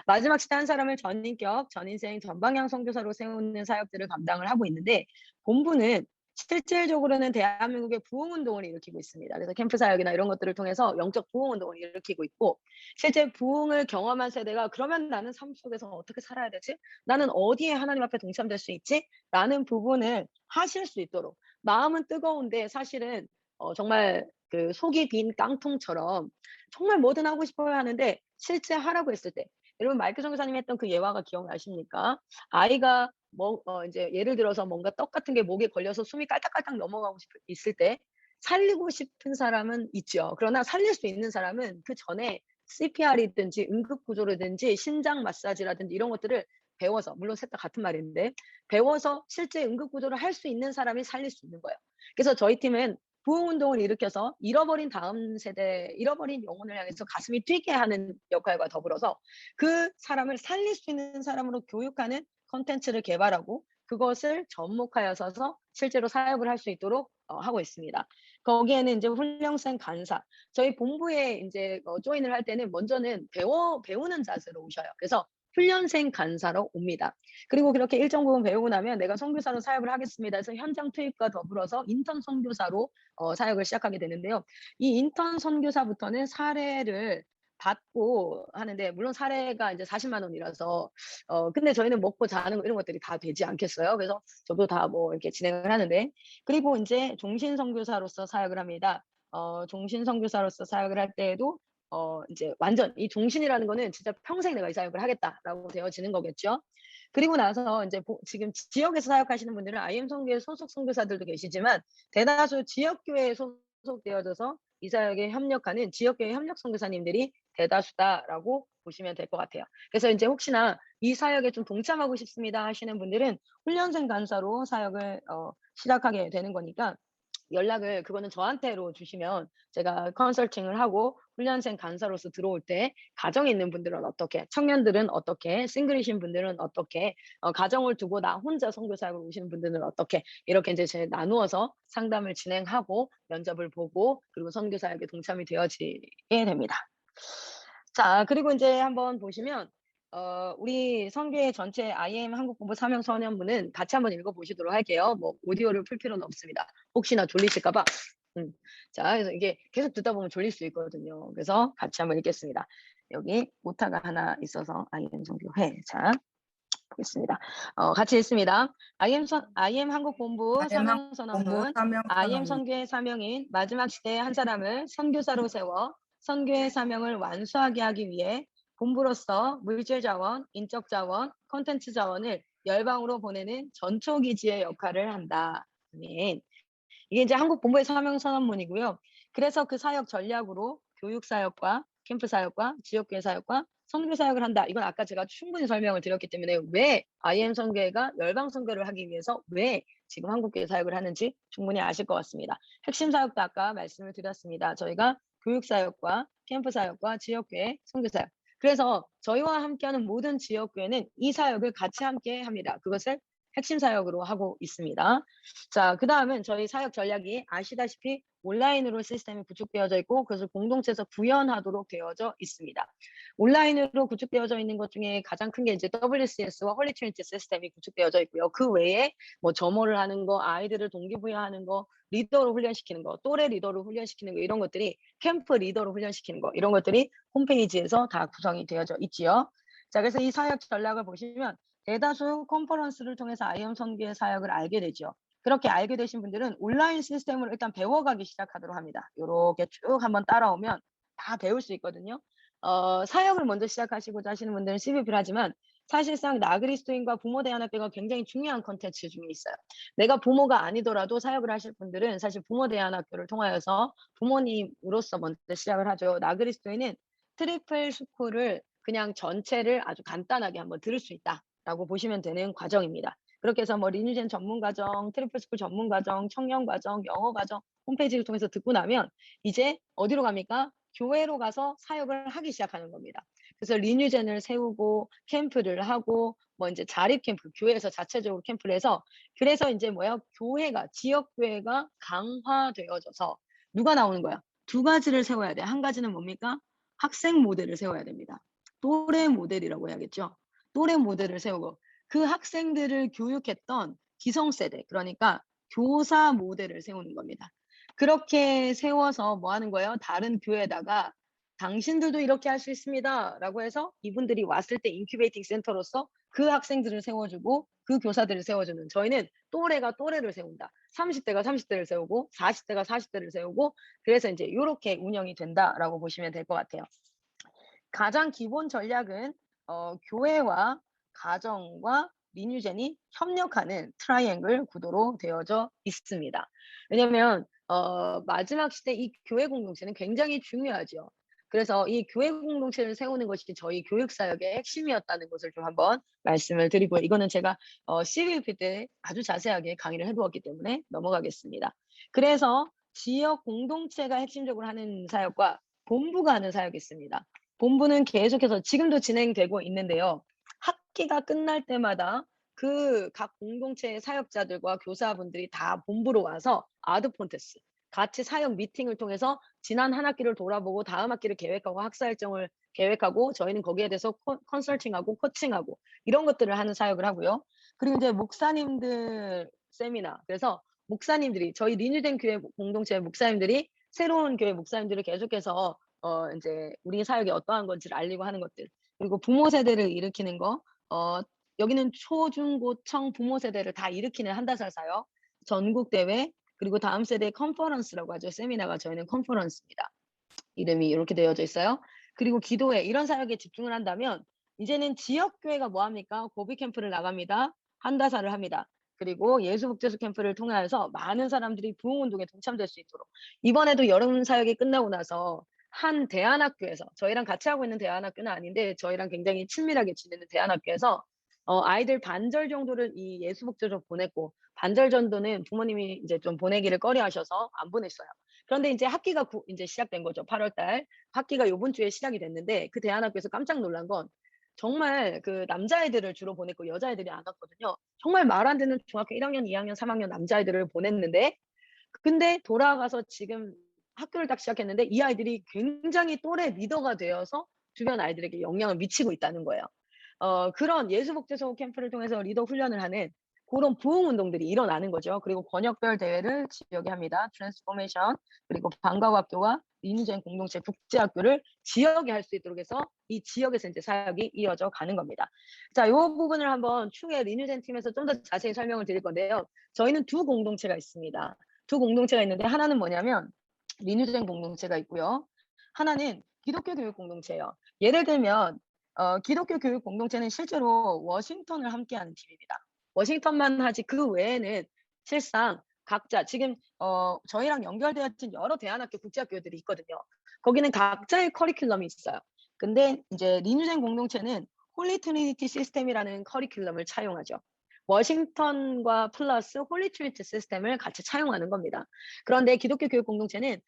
마지막 시대 한 사람을 전인격, 전인생, 전방향 선교사로 세우는 사역들을 감당을 하고 있는데 본부는 실질적으로는 대한민국의 부흥운동을 일으키고 있습니다. 그래서 캠프 사역이나 이런 것들을 통해서 영적 부흥운동을 일으키고 있고 실제 부흥을 경험한 세대가 그러면 나는 삶 속에서 어떻게 살아야 되지? 나는 어디에 하나님 앞에 동참될 수 있지? 라는 부분을 하실 수 있도록 마음은 뜨거운데 사실은 정말 그 속이 빈 깡통처럼 정말 뭐든 하고 싶어야 하는데 실제 하라고 했을 때 여러분 마이클 선교사님이 했던 그 예화가 기억나십니까? 아이가 이제 예를 들어서 뭔가 떡 같은 게 목에 걸려서 숨이 깔딱깔딱 넘어가고 있을 때 살리고 싶은 사람은 있죠. 그러나 살릴 수 있는 사람은 그 전에 CPR이든지 응급구조라든지 심장 마사지라든지 이런 것들을 배워서 물론 셋 다 같은 말인데 배워서 실제 응급구조를 할 수 있는 사람이 살릴 수 있는 거예요. 그래서 저희 팀은 부흥운동을 일으켜서 잃어버린 다음 세대, 잃어버린 영혼을 향해서 가슴이 뛰게 하는 역할과 더불어서 그 사람을 살릴 수 있는 사람으로 교육하는 콘텐츠를 개발하고 그것을 접목하여서 실제로 사역을 할 수 있도록 하고 있습니다. 거기에는 이제 훈련생 간사, 저희 본부에 이제 조인을 할 때는 먼저는 배우는 자세로 오셔요. 그래서 훈련생 간사로 옵니다. 그리고 그렇게 일정 부분 배우고 나면 내가 선교사로 사역을 하겠습니다 해서 현장 투입과 더불어서 인턴 선교사로 사역을 시작하게 되는데요. 이 인턴 선교사부터는 사례를 받고 하는데, 물론 사례가 이제 40만 원이라서 근데 저희는 먹고 자는 거 이런 것들이 다 되지 않겠어요. 그래서 저도 다 뭐 이렇게 진행을 하는데, 그리고 인제 종신 선교사로서 사역을 합니다. 종신 선교사로서 사역을 할 때에도 인제 완전 이 종신이라는 거는 진짜 '평생 내가 이 사역을 하겠다.'라고 되어지는 거겠죠. 그리고 나서 인제 지금 지역에서 사역하시는 분들은 IM 선교회 소속 선교사들도 계시지만, 대다수 지역 교회에 소속되어져서 이 사역에 협력하는 지역교회 협력 선교사님들이 대다수다라고 보시면 될 것 같아요. 그래서 인제 혹시나 '이 사역에 좀 동참하고 싶습니다.' 하시는 분들은 훈련생 간사로 사역을 시작하게 되는 거니까, 연락을 그거는 저한테로 주시면 제가 컨설팅을 하고 훈련생 간사로서 들어올 때 가정에 있는 분들은 어떻게, 청년들은 어떻게, 싱글이신 분들은 어떻게, 가정을 두고 나 혼자 선교 사역을 오시는 분들은 어떻게, 이렇게 이제 나누어서 상담을 진행하고 면접을 보고 그리고 선교 사역에 동참이 되어지게 됩니다. 자, 그리고 인제 한번 보시면 우리 선교회 전체 IM 한국본부 사명 선언문은 같이 한번 읽어 보시도록 할게요. 뭐 오디오를 풀 필요는 없습니다. 혹시나 졸리실까 봐. 음. 자, 그래서 이게 계속 듣다 보면 졸릴 수 있거든요. 그래서 같이 한번 읽겠습니다. 여기 오타가 하나 있어서 IM 선교회. 자, 보겠습니다. 같이 읽습니다. IM 한국본부 다양한 사명 공부 선언문. 사명 IM 선언문. 선교의 사명인 마지막 시대의 한 사람을 선교사로 세워 선교의 사명을 완수하게 하기 위해 본부로서 물질 자원, 인적 자원, 콘텐츠 자원을 열방으로 보내는 전초기지의 역할을 한다. 아멘. 이게 이제 한국 본부의 사명 선언문이고요. 그래서 그 사역 전략으로 교육 사역과 캠프 사역과 지역교회 사역과 선교 사역을 한다. 이건 아까 제가 충분히 설명을 드렸기 때문에, 왜 IM 선교회가 열방 선교를 하기 위해서 왜 지금 한국교회 사역을 하는지 충분히 아실 것 같습니다. 핵심 사역도 아까 말씀을 드렸습니다. 저희가 교육 사역과 캠프 사역과 지역교회 선교 사역. 그래서 저희와 함께하는 모든 지역교회는 이 사역을 같이 함께 합니다. 그것을 핵심 사역으로 하고 있습니다. 자, 그다음은 저희 사역 전략이 아시다시피 온라인으로 시스템이 구축되어져 있고 그것을 공동체에서 구현하도록 되어져 있습니다. 온라인으로 구축되어져 있는 것 중에 가장 큰 게 이제 WCS와 홀리 트리니티 시스템이 구축되어져 있고요. 그 외에 뭐 점호를 하는 거, 아이들을 동기부여하는 거, 리더로 훈련시키는 거, 또래 리더로 훈련시키는 거, 이런 것들이 캠프 리더로 훈련시키는 거, 이런 것들이 홈페이지에서 다 구성이 되어져 있지요. 자, 그래서 이 사역 전략을 보시면 대다수 컨퍼런스를 통해서 IM 선교의 사역을 알게 되죠. 그렇게 알게 되신 분들은 온라인 시스템으로 일단 배워가기 시작하도록 합니다. 요렇게 쭉 한번 따라오면 다 배울 수 있거든요. 사역을 먼저 시작하시고자 하시는 분들은 CVP를 하지만, 사실상 나그리스도인과 부모 대안학교가 굉장히 중요한 콘텐츠 중에 있어요. 내가 부모가 아니더라도 사역을 하실 분들은 사실 부모 대안학교를 통하여서 부모님으로서 먼저 시작을 하죠. 나그리스도인은 트리플 스쿨을 그냥 전체를 아주 간단하게 한번 들을 수 있다라고 보시면 되는 과정입니다. 그렇게 해서 뭐 리뉴젠 전문 과정, 트리플 스쿨 전문 과정, 청년 과정, 영어 과정 홈페이지를 통해서 듣고 나면 이제 어디로 갑니까? 교회로 가서 사역을 하기 시작하는 겁니다. 그래서 리뉴젠을 세우고 캠프를 하고 뭐 인제 자립 캠프, 교회에서 자체적으로 캠프를 해서, 그래서 인제 뭐예요? 교회가 지역 교회가 강화되어져서 누가 나오는 거야? 두 가지를 세워야 돼. 한 가지는 뭡니까? 학생 모델을 세워야 됩니다. 또래 모델이라고 해야겠죠. 또래 모델을 세우고 그 학생들을 교육했던 기성세대, 그러니까 교사 모델을 세우는 겁니다. 그렇게 세워서 뭐 하는 거예요? 다른 교회에다가 "당신들도 이렇게 할 수 있습니다."라고 해서 이분들이 왔을 때 인큐베이팅 센터로서 그 학생들을 세워 주고 그 교사들을 세워 주는, 저희는 또래가 또래를 세운다. 30 대가 30 대를 세우고 40 대가 40 대를 세우고, 그래서 인제 요렇게 운영이 된다라고 보시면 될 것 같아요. 가장 기본 전략은 교회와 가정과 리뉴젠이 협력하는 트라이앵글 구도로 되어져 있습니다. 왜냐면 마지막 시대 이 교회 공동체는 굉장히 중요하죠. 그래서 이 교회 공동체를 세우는 것이 저희 교육 사역의 핵심이었다는 것을 좀 한번 말씀을 드리고요. 이거는 제가 CVP 때 아주 자세하게 강의를 해 두었기 때문에 넘어가겠습니다. 그래서 지역 공동체가 핵심적으로 하는 사역과 본부가 하는 사역이 있습니다. 본부는 계속해서 지금도 진행되고 있는데요. 학기가 끝날 때마다 그 각 공동체의 사역자들과 교사분들이 다 본부로 와서 아드폰테스, 같이 사역 미팅을 통해서 지난 한 학기를 돌아보고 다음 학기를 계획하고 학사 일정을 계획하고 저희는 거기에 대해서 컨설팅하고 코칭하고 이런 것들을 하는 사역을 하고요. 그리고 이제 목사님들 세미나. 그래서 목사님들이 저희 리뉴된 교회 공동체 목사님들이 새로운 교회 목사님들을 계속해서 인제 우리 사역이 어떠한 건지를 알리고 하는 것들. 그리고 부모 세대를 일으키는 거. 여기는 초, 중, 고, 청 부모 세대를 다 일으키는 한다살 사역, 전국 대회, 그리고 다음 세대 컨퍼런스라고 하죠. 세미나가 저희는 컨퍼런스입니다. 이름이 이렇게 되어져 있어요. 그리고 기도회 이런 사역에 집중을 한다면 이제는 지역 교회가 뭐 합니까? 고비 캠프를 나갑니다. 한다사를 합니다. 그리고 예수복제소 캠프를 통해서 많은 사람들이 부흥 운동에 동참될 수 있도록 이번에도 여름 사역이 끝나고 나서 한 대안학교에서 저희랑 같이 하고 있는 대안학교는 아닌데 저희랑 굉장히 친밀하게 지내는 대안학교에서 아이들 반절 정도를 이 예수복제소 보냈고 반절 정도는 부모님이 이제 좀 보내기를 꺼려하셔서 안 보냈어요. 그런데 인제 학기가 인제 시작된 거죠. 8월 달. 학기가 요번 주에 시작이 됐는데 그 대안학교에서 깜짝 놀란 건 정말 그 남자애들을 주로 보냈고 여자애들이 안 왔거든요. 정말 말 안 듣는 중학교 1 학년, 2 학년, 3 학년 남자애들을 보냈는데 근데 돌아가서 지금 학교를 딱 시작했는데 이 아이들이 굉장히 또래 리더가 되어서 주변 아이들에게 영향을 미치고 있다는 거예요. 그런 예수복제소 캠프를 통해서 리더 훈련을 하는 고런 부흥 운동들이 일어나는 거죠. 그리고 권역별 대회를 지역에 합니다. 트랜스포메이션 그리고 방과후 학교와 리뉴젠 공동체 국제학교를 지역에 할 수 있도록 해서 이 지역에서 인제 사역이 이어져 가는 겁니다. 자, 요 부분을 한번 추후에 리뉴젠 팀에서 좀 더 자세히 설명을 드릴 건데요. 저희는 두 공동체가 있습니다. 두 공동체가 있는데 하나는 뭐냐면 리뉴젠 공동체가 있고요. 하나는 기독교 교육 공동체예요. 예를 들면 기독교 교육 공동체는 실제로 워싱턴을 함께하는 팀입니다. 워싱턴만 하지 그 외에는 실상 각자 지금 저희랑 연결되어진 여러 대안학교 국제학교들이 있거든요. 거기는 각자의 커리큘럼이 있어요. 근데 이제 리뉴젠 공동체는 홀리 트리니티 시스템이라는 커리큘럼을 차용하죠. 워싱턴과 플러스 홀리 트리니티 시스템을 같이 차용하는 겁니다. 그런데 기독교 교육 공동체는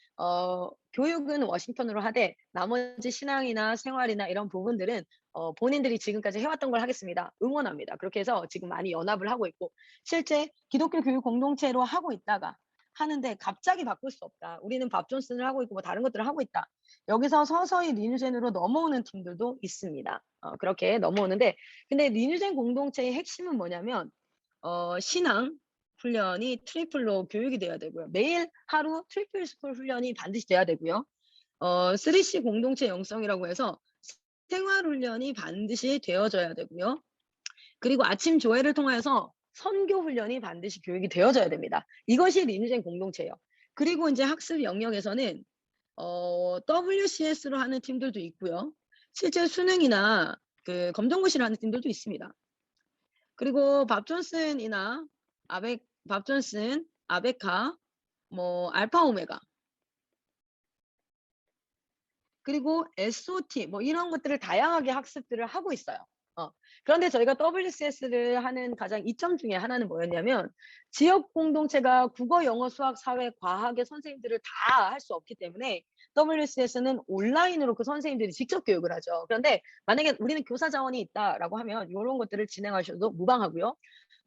교육은 워싱턴으로 하되 나머지 신앙이나 생활이나 이런 부분들은 본인들이 지금까지 해왔던 걸 하겠습니다. 응원합니다. 그렇게 해서 지금 많이 연합을 하고 있고 실제 기독교 교육 공동체로 하고 있다가 하는데 갑자기 바꿀 수 없다. 우리는 밥 존슨을 하고 있고 뭐 다른 것들을 하고 있다. 여기서 서서히 리뉴젠으로 넘어오는 팀들도 있습니다. 그렇게 넘어오는데 근데 리뉴젠 공동체의 핵심은 뭐냐면 신앙 훈련이 트리플로 교육이 돼야 되고요. 매일 하루 트리플 스쿨 훈련이 반드시 돼야 되고요. 3C 공동체 영성이라고 해서 생활 훈련이 반드시 되어져야 되고요. 그리고 아침 조회를 통해서 선교 훈련이 반드시 교육이 되어져야 됩니다. 이것이 리뉴젠 공동체예요. 그리고 인제 학습 영역에서는 WCS로 하는 팀들도 있고요. 실제 수능이나 그 검정고시를 하는 팀들도 있습니다. 그리고 밥 존슨이나 밥 존슨, 아베카, 뭐 알파 오메가 그리고 SOT 뭐 이런 것들을 다양하게 학습들을 하고 있어요. 어. 그런데 저희가 WCS를 하는 가장 이점 중에 하나는 뭐였냐면 지역 공동체가 국어, 영어, 수학, 사회, 과학의 선생님들을 다 할 수 없기 때문에 WCS는 온라인으로 그 선생님들이 직접 교육을 하죠. 그런데 만약에 우리는 교사 자원이 있다라고 하면 요런 것들을 진행하셔도 무방하고요.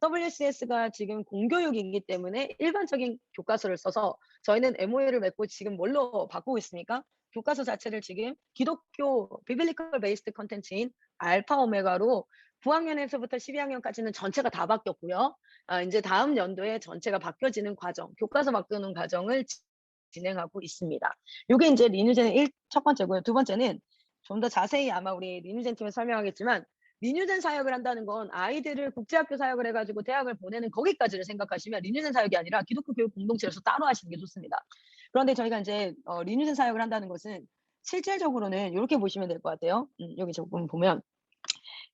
WCS가 지금 공교육이기 때문에 일반적인 교과서를 써서 저희는 MOU를 맺고 지금 뭘로 바꾸고 있습니까? 교과서 자체를 지금 기독교 비블리컬 베이스드 컨텐츠인 알파 오메가로 9학년에서부터 12학년까지는 전체가 다 바뀌었고요. 인제 다음 연도에 전체가 바뀌어지는 과정, 교과서 바꾸는 과정을 진행하고 있습니다. 요게 인제 리뉴젠의 첫 번째고요. 두 번째는 좀 더 자세히 아마 우리 리뉴젠 팀에서 설명하겠지만 리뉴젠 사역을 한다는 건 아이들을 국제학교 사역을 해 가지고 대학을 보내는 거기까지를 생각하시면 리뉴젠 사역이 아니라 기독교 교육 공동체에서 따로 하시는 게 좋습니다. 그런데 저희가 인제 리뉴젠 사역을 한다는 것은 실질적으로는 요렇게 보시면 될 것 같아요. 여기 조금 보면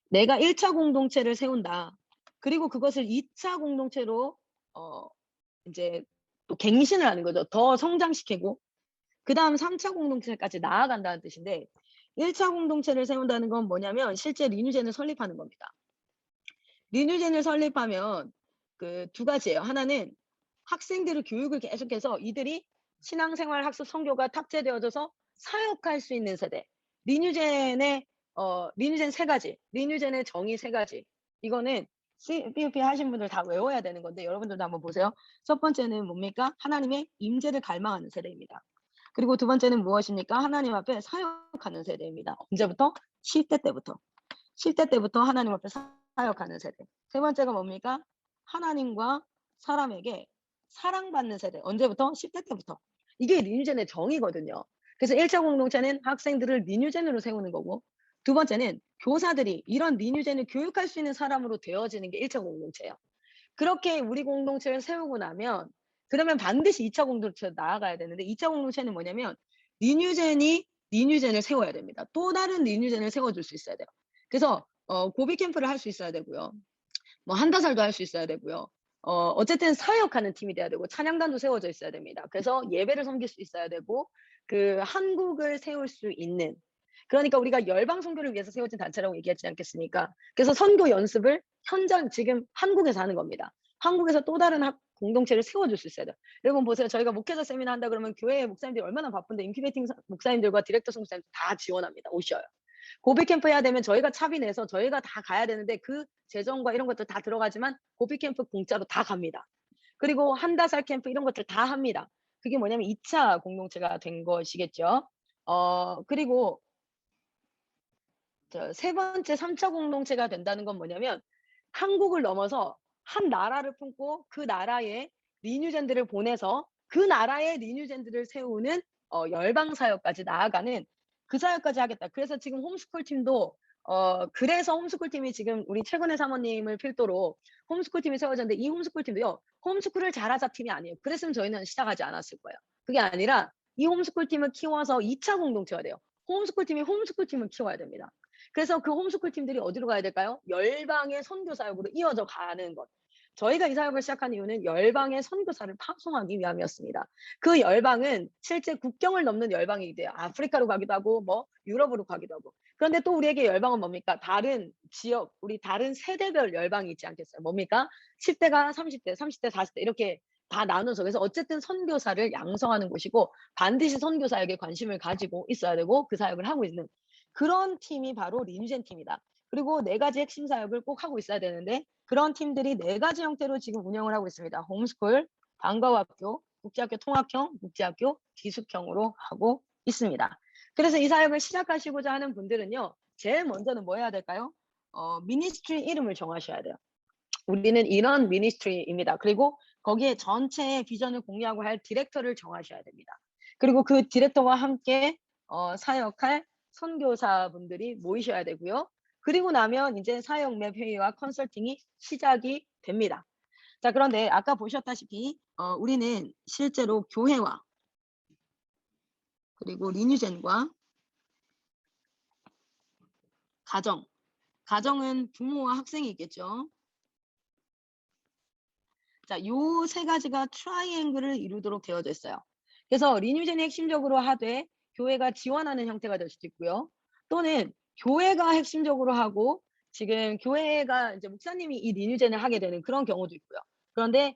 내가 1차 공동체를 세운다. 그리고 그것을 2차 공동체로 인제 또 갱신을 하는 거죠. 더 성장시키고 그다음 3차 공동체까지 나아간다는 뜻인데 1차 공동체를 세운다는 건 뭐냐면 실제 리뉴젠을 설립하는 겁니다. 리뉴젠을 설립하면 그 두 가지예요. 하나는 학생들의 교육을 계속해서 이들이 신앙생활 학습 선교가 탑재되어져서 사역할 수 있는 세대. 리뉴젠의 리뉴젠 세 가지, 리뉴젠의 정의 세 가지. 이거는 CPP 하신 분들 다 외워야 되는 건데 여러분들도 한번 보세요. 첫 번째는 뭡니까? 하나님의 임재를 갈망하는 세대입니다. 그리고 두 번째는 무엇입니까? 하나님 앞에 사역하는 세대입니다. 언제부터? 10대 때부터. 10대 때부터 하나님 앞에 사역하는 세대. 세 번째가 뭡니까? 하나님과 사람에게 사랑받는 세대. 언제부터? 10대 때부터. 이게 리뉴젠의 정의거든요. 그래서 1차 공동체는 학생들을 리뉴젠으로 세우는 거고, 두 번째는 교사들이 이런 리뉴젠을 교육할 수 있는 사람으로 되어지는 게 1차 공동체예요. 그렇게 우리 공동체를 세우고 나면 그러면 반드시 2차 공동체로 나아가야 되는데, 2차 공동체는 뭐냐면 리뉴젠이 리뉴젠을 세워야 됩니다. 또 다른 리뉴젠을 세워줄 수 있어야 돼요. 그래서 고비 캠프를 할 수 있어야 되고요. 뭐 한다살도 할 수 있어야 되고요. 어쨌든 사역하는 팀이 돼야 되고 찬양단도 세워져 있어야 됩니다. 그래서 예배를 섬길 수 있어야 되고 그 한국을 세울 수 있는, 그러니까 우리가 열방 선교를 위해서 세워진 단체라고 얘기하지 않겠습니까? 그래서 선교 연습을 현장 지금 한국에서 하는 겁니다. 한국에서 또 다른 공동체를 세워줄 수 있어야 돼요. 여러분 보세요. 저희가 목회자 세미나 한다 그러면 교회 목사님들이 얼마나 바쁜데 인큐베이팅 목사님들과 디렉터 선교사님들 다 지원합니다. 오셔요. 고비 캠프 해야 되면 저희가 차비 내서 저희가 다 가야 되는데 그 재정과 이런 것들 다 들어가지만 고비 캠프 공짜로 다 갑니다. 그리고 한다살 캠프 이런 것들 다 합니다. 그게 뭐냐면 2차 공동체가 된 것이겠죠. 그리고 세 번째 3차 공동체가 된다는 건 뭐냐면 한국을 넘어서 한 나라를 품고 그 나라에 리뉴젠들을 보내서 그 나라의 리뉴젠들을 세우는 열방 사역까지 나아가는 그 사역까지 하겠다. 그래서 지금 홈스쿨 팀도 그래서 홈스쿨 팀이 지금 우리 최근의 사모님을 필두로 홈스쿨 팀이 세워졌는데, 이 홈스쿨 팀도요. 홈스쿨을 잘하자 팀이 아니에요. 그랬으면 저희는 시작하지 않았을 거예요. 그게 아니라 이 홈스쿨 팀을 키워서 2차 공동체가 돼요. 홈스쿨 팀이 홈스쿨 팀을 키워야 됩니다. 그래서 그 홈스쿨 팀들이 어디로 가야 될까요? 열방의 선교 사역으로 이어져 가는 것. 저희가 이 사역을 시작한 이유는 열방의 선교사를 파송하기 위함이었습니다. 그 열방은 실제 국경을 넘는 열방이 돼요. 아프리카로 가기도 하고 뭐 유럽으로 가기도 하고. 그런데 또 우리에게 열방은 뭡니까? 다른 지역, 우리 다른 세대별 열방이 있지 않겠어요? 뭡니까? 10대가 30대, 30대 40대 이렇게 다 나눠서, 그래서 어쨌든 선교사를 양성하는 곳이고 반드시 선교 사역에 관심을 가지고 있어야 되고 그 사역을 하고 있는 그런 팀이 바로 리뉴젠 팀이다. 그리고 네 가지 핵심 사역을 꼭 하고 있어야 되는데 그런 팀들이 네 가지 형태로 지금 운영을 하고 있습니다. 홈스쿨, 방과학교, 국제학교 통합형, 국제학교, 기숙형으로 하고 있습니다. 그래서 이 사역을 시작하시고자 하는 분들은요. 제일 먼저는 뭐 해야 될까요? 미니스트리 이름을 정하셔야 돼요. 우리는 이런 미니스트리입니다. 그리고 거기에 전체의 비전을 공유하고 할 디렉터를 정하셔야 됩니다. 그리고 그 디렉터와 함께 사역할 선교사분들이 모이셔야 되고요. 그리고 나면 이제 사역 맵 회의와 컨설팅이 시작이 됩니다. 자, 그런데 아까 보셨다시피 우리는 실제로 교회와 그리고 리뉴젠과 가정은 부모와 학생이 있겠죠. 자, 요 세 가지가 트라이앵글을 이루도록 되어져 있어요. 그래서 리뉴젠이 핵심적으로 하되 교회가 지원하는 형태가 될 수도 있고요. 또는 교회가 핵심적으로 하고 지금 교회가 이제 목사님이 이 리뉴젠을 하게 되는 그런 경우도 있고요. 그런데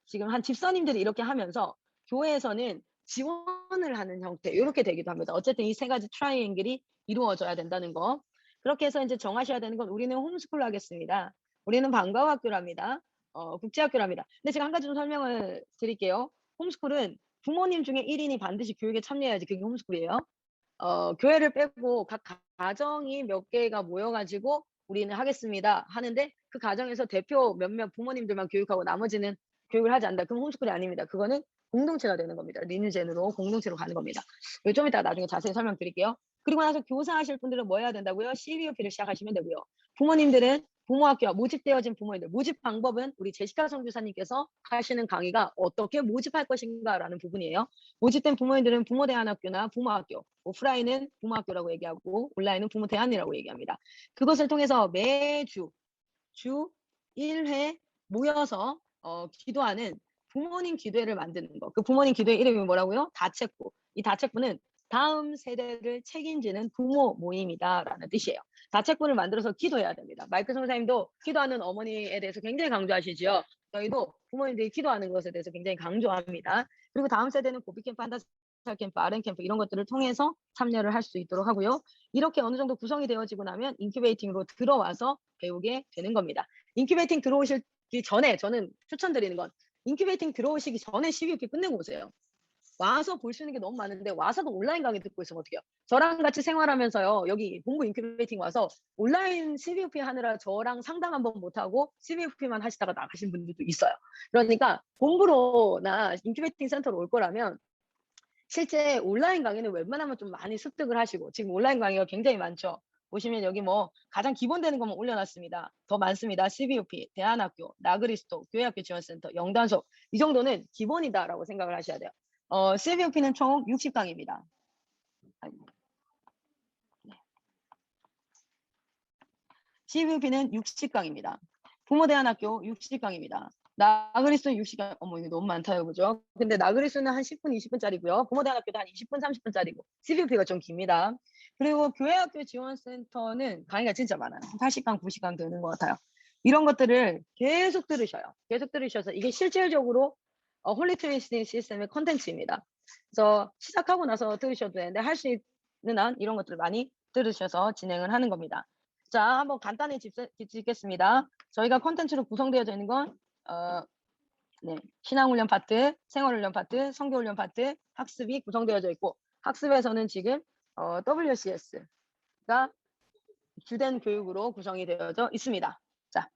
지금 한 집사님들이 이렇게 하면서 교회에서는 지원을 하는 형태 이렇게 되기도 합니다. 어쨌든 이 세 가지 트라이앵글이 이루어져야 된다는 거. 그렇게 해서 이제 정하셔야 되는 건 우리는 홈스쿨 하겠습니다. 우리는 방과학교랍니다. 국제학교랍니다. 근데 제가 한 가지 좀 설명을 드릴게요. 홈스쿨은 부모님 중에 1인이 반드시 교육에 참여해야지 그게 홈스쿨이에요. 교회를 빼고 각 가정이 몇 개가 모여가지고 우리는 하겠습니다 하는데 그 가정에서 대표 몇몇 부모님들만 교육하고 나머지는 교육을 하지 않는다. 그럼 홈스쿨이 아닙니다. 그거는 공동체가 되는 겁니다. 리뉴젠으로 공동체로 가는 겁니다. 좀 이따 나중에 자세히 설명드릴게요. 그리고 나서 교사하실 분들은 뭐 해야 된다고요? CBOP를 시작하시면 되고요. 부모님들은 부모학교와 모집되어진 부모님들, 모집 방법은 우리 제시카 선교사님께서 하시는 강의가 어떻게 모집할 것인가라는 부분이에요. 모집된 부모님들은 부모대안학교나 부모학교, 오프라인은 부모학교라고 얘기하고 온라인은 부모대안이라고 얘기합니다. 그것을 통해서 매주 주 1회 모여서 기도하는 부모님 기도회를 만드는 거. 그 부모님 기도회 이름이 뭐라고요? 다책부. 이 다책부는 다음 세대를 책임지는 부모 모임이다라는 뜻이에요. 다책부를 만들어서 기도해야 됩니다. 마이클 선생님도 기도하는 어머니에 대해서 굉장히 강조하시죠. 저희도 부모님들이 기도하는 것에 대해서 굉장히 강조합니다. 그리고 다음 세대는 고비 캠프, 한달 캠프, RN 캠프 이런 것들을 통해서 참여를 할 수 있도록 하고요. 이렇게 어느 정도 구성이 되어지고 나면 인큐베이팅으로 들어와서 배우게 되는 겁니다. 인큐베이팅 들어오시기 전에 저는 추천드리는 건 인큐베이팅 들어오시기 전에 CBUP 끝내고 오세요. 와서 볼 수 있는 게 너무 많은데 와서도 온라인 강의 듣고 있으면 어떡해요. 저랑 같이 생활하면서요. 여기 본부 인큐베이팅 와서 온라인 CBUP 하느라 저랑 상담 한번 못하고 CBUP만 하시다가 나가신 분들도 있어요. 그러니까 본부로나 인큐베이팅 센터로 올 거라면 실제 온라인 강의는 웬만하면 좀 많이 습득을 하시고, 지금 온라인 강의가 굉장히 많죠. 보시면 여기 뭐 가장 기본되는 것만 올려놨습니다. 더 많습니다. CBUP, 대안학교, 나그리스토, 교회학교 지원센터, 영단속, 이 정도는 기본이다라고 생각을 하셔야 돼요. CBUP는 총 60강입니다. CBUP는 60강입니다. 부모대안학교 60강입니다. 나그리스는 60강, 어머, 이거 너무 많다요, 그죠? 근데 나그리스는 한 10분, 20분짜리고요. 부모대안학교도 한 20분, 30분짜리고, CBUP가 좀 깁니다. 그리고 교회학교 지원센터는 강의가 진짜 많아요. 80강, 90강 되는 것 같아요. 이런 것들을 계속 들으셔요. 계속 들으셔서 이게 실질적으로 홀리 트레이싱 시스템의 컨텐츠입니다. 그래서 시작하고 나서 들으셔도 되는데 할 수 있는 한 이런 것들을 많이 들으셔서 진행을 하는 겁니다. 자, 한번 간단히 짚겠습니다. 저희가 콘텐츠로 구성되어져 있는 건 네, 신앙훈련 파트, 생활훈련 파트, 성교훈련 파트, 학습이 구성되어져 있고, 학습에서는 지금 WCS가 주된 교육으로 구성이 되어져 있습니다. 자,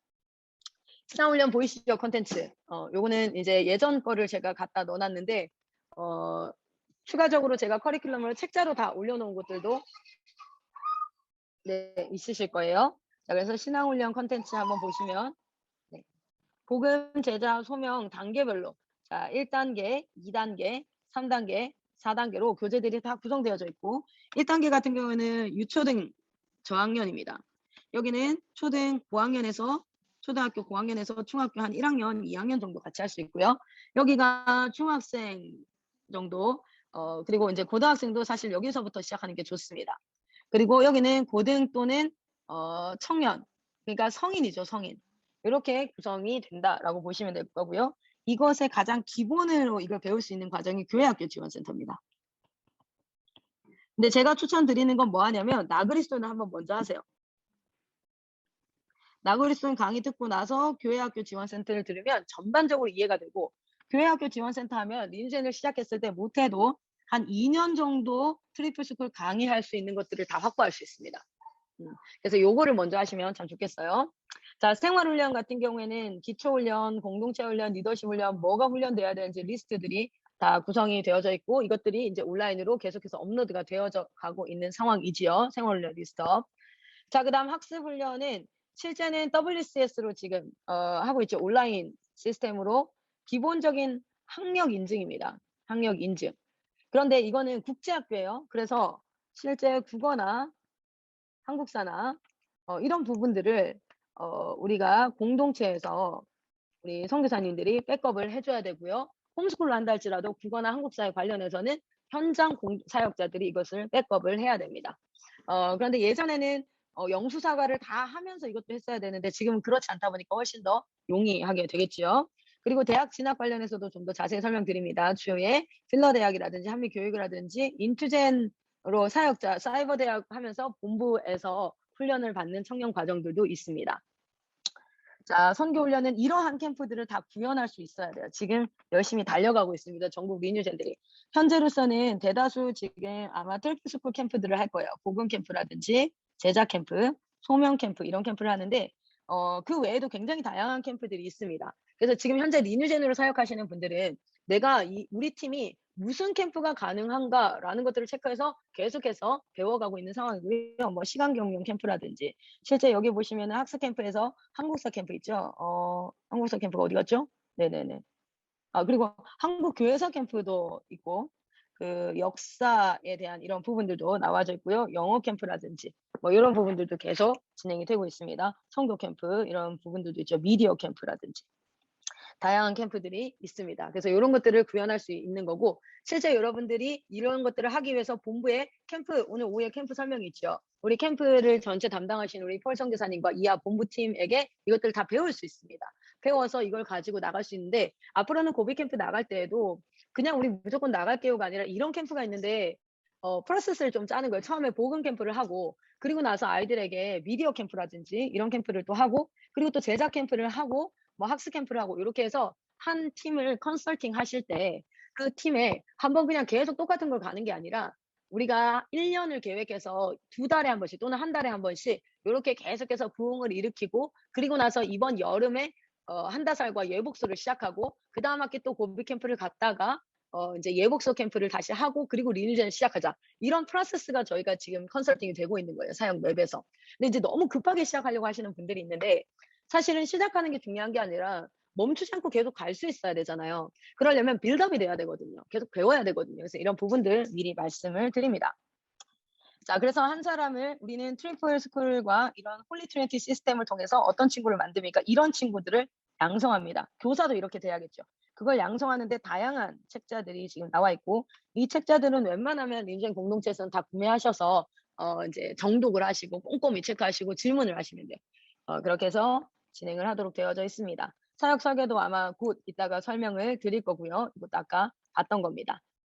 신앙훈련 보이시죠? 콘텐츠. 요거는 이제 예전 거를 제가 갖다 넣어놨는데 추가적으로 제가 커리큘럼을 책자로 다 올려놓은 것들도 네, 있으실 거예요. 자, 그래서 신앙훈련 콘텐츠 한번 보시면 네, 복음, 제자, 소명 단계별로 자 1단계, 2단계, 3단계, 4단계로 교재들이 다 구성되어져 있고 1단계 같은 경우에는 유초등 저학년입니다. 여기는 초등 고학년에서 초등학교 고학년에서 중학교 한 1학년, 2학년 정도 같이 할 수 있고요. 여기가 중학생 정도 그리고 이제 고등학생도 사실 여기서부터 시작하는 게 좋습니다. 그리고 여기는 고등 또는 청년, 그러니까 성인이죠, 성인. 이렇게 구성이 된다라고 보시면 될 거고요. 이것의 가장 기본으로 이걸 배울 수 있는 과정이 교회학교 지원센터입니다. 근데 제가 추천드리는 건 뭐 하냐면 나그리스도는 한번 먼저 하세요. 나그리스도는 강의 듣고 나서 교회학교 지원센터를 들으면 전반적으로 이해가 되고 교회학교 지원센터 하면 린젠을 시작했을 때 못해도 한 2년 정도 트리플스쿨 강의할 수 있는 것들을 다 확보할 수 있습니다. 그래서 요거를 먼저 하시면 참 좋겠어요. 자, 생활훈련 같은 경우에는 기초훈련, 공동체훈련, 리더십훈련, 뭐가 훈련돼야 되는지 리스트들이 다 구성이 되어져 있고 이것들이 이제 온라인으로 계속해서 업로드가 되어져 가고 있는 상황이지요. 생활훈련 리스트업. 자, 그 다음 학습훈련은 실제는 WCS로 지금 하고 있죠. 온라인 시스템으로 기본적인 학력 인증입니다. 학력 인증. 그런데 이거는 국제학교예요. 그래서 실제 국어나 한국사나 이런 부분들을 우리가 공동체에서 우리 선교사님들이 백업을 해줘야 되고요. 홈스쿨로 한다 할지라도 국어나 한국사에 관련해서는 현장 사역자들이 이것을 백업을 해야 됩니다. 그런데 예전에는 영수사과를 다 하면서 이것도 했어야 되는데 지금은 그렇지 않다 보니까 훨씬 더 용이하게 되겠지요. 그리고 대학 진학 관련해서도 좀 더 자세히 설명드립니다. 주요의 필러 대학이라든지 한미교육을 하든지 인투젠으로 사역자 사이버 대학 하면서 본부에서 훈련을 받는 청년 과정들도 있습니다. 자, 선교훈련은 이러한 캠프들을 다 구현할 수 있어야 돼요. 지금 열심히 달려가고 있습니다. 전국 리뉴젠들이. 현재로서는 대다수 지금 아마 트리플스쿨 캠프들을 할 거예요. 복음 캠프라든지 제자 캠프, 소명 캠프 이런 캠프를 하는데 그 외에도 굉장히 다양한 캠프들이 있습니다. 그래서 지금 현재 리뉴젠으로 사역하시는 분들은 내가 우리 팀이 무슨 캠프가 가능한가라는 것들을 체크해서 계속해서 배워가고 있는 상황이고요. 뭐 시간 경영 캠프라든지 실제 여기 보시면 학습 캠프에서 한국사 캠프 있죠. 한국사 캠프가 어디 갔죠? 네네네. 그리고 한국 교회사 캠프도 있고 그 역사에 대한 이런 부분들도 나와져 있고요. 영어 캠프라든지 뭐 이런 부분들도 계속 진행이 되고 있습니다. 선교 캠프 이런 부분들도 있죠. 미디어 캠프라든지. 다양한 캠프들이 있습니다. 그래서 이런 것들을 구현할 수 있는 거고 실제 여러분들이 이런 것들을 하기 위해서 본부에 캠프 오늘 오후에 캠프 설명이 있죠. 우리 캠프를 전체 담당하신 우리 펄 선교사님과 이하 본부팀에게 이것들을 다 배울 수 있습니다. 배워서 이걸 가지고 나갈 수 있는데 앞으로는 고비 캠프 나갈 때에도 그냥 우리 무조건 나갈게요가 아니라 이런 캠프가 있는데 프로세스를 좀 짜는 거예요. 처음에 복음 캠프를 하고 그리고 나서 아이들에게 미디어 캠프라든지 이런 캠프를 또 하고 그리고 또 제작 캠프를 하고 뭐 학습 캠프를 하고 요렇게 해서 한 팀을 컨설팅 하실 때 그 팀에 한번 그냥 계속 똑같은 걸 가는 게 아니라 우리가 1 년을 계획해서 2 달에 한 번씩 또는 1 달에 한 번씩 요렇게 계속해서 부흥을 일으키고 그리고 나서 이번 여름에 한다살과 예복소를 시작하고 그다음 학기 또 고비 캠프를 갔다가 인제 예복소 캠프를 다시 하고 그리고 리니지를 시작하자. 이런 프로세스가 저희가 지금 컨설팅이 되고 있는 거예요, 사역 웹에서. 근데 이제 너무 급하게 시작하려고 하시는 분들이 있는데 사실은 시작하는 게 중요한 게 아니라 멈추지 않고 계속 갈 수 있어야 되잖아요. 그러려면 빌드업이 돼야 되거든요. 계속 배워야 되거든요. 그래서 이런 부분들 미리 말씀을 드립니다. 자, 그래서 한 사람을 우리는 트리플 스쿨과 이런 홀리 트리니티 시스템을 통해서 어떤 친구를 만듭니까? 이런 친구들을 양성합니다. 교사도 이렇게 돼야겠죠. 그걸 양성하는데 다양한 책자들이 지금 나와 있고 이 책자들은 웬만하면 인생 공동체에서는 다 구매하셔서 인제 정독을 하시고 꼼꼼히 체크하시고 질문을 하시면 돼요. 그렇게 해서 진행을 하도록 되어져 있습니다. 사역 설계도 아마 곧 이따가 설명을 드릴 거고요. 이것도 아까 봤던 겁니다.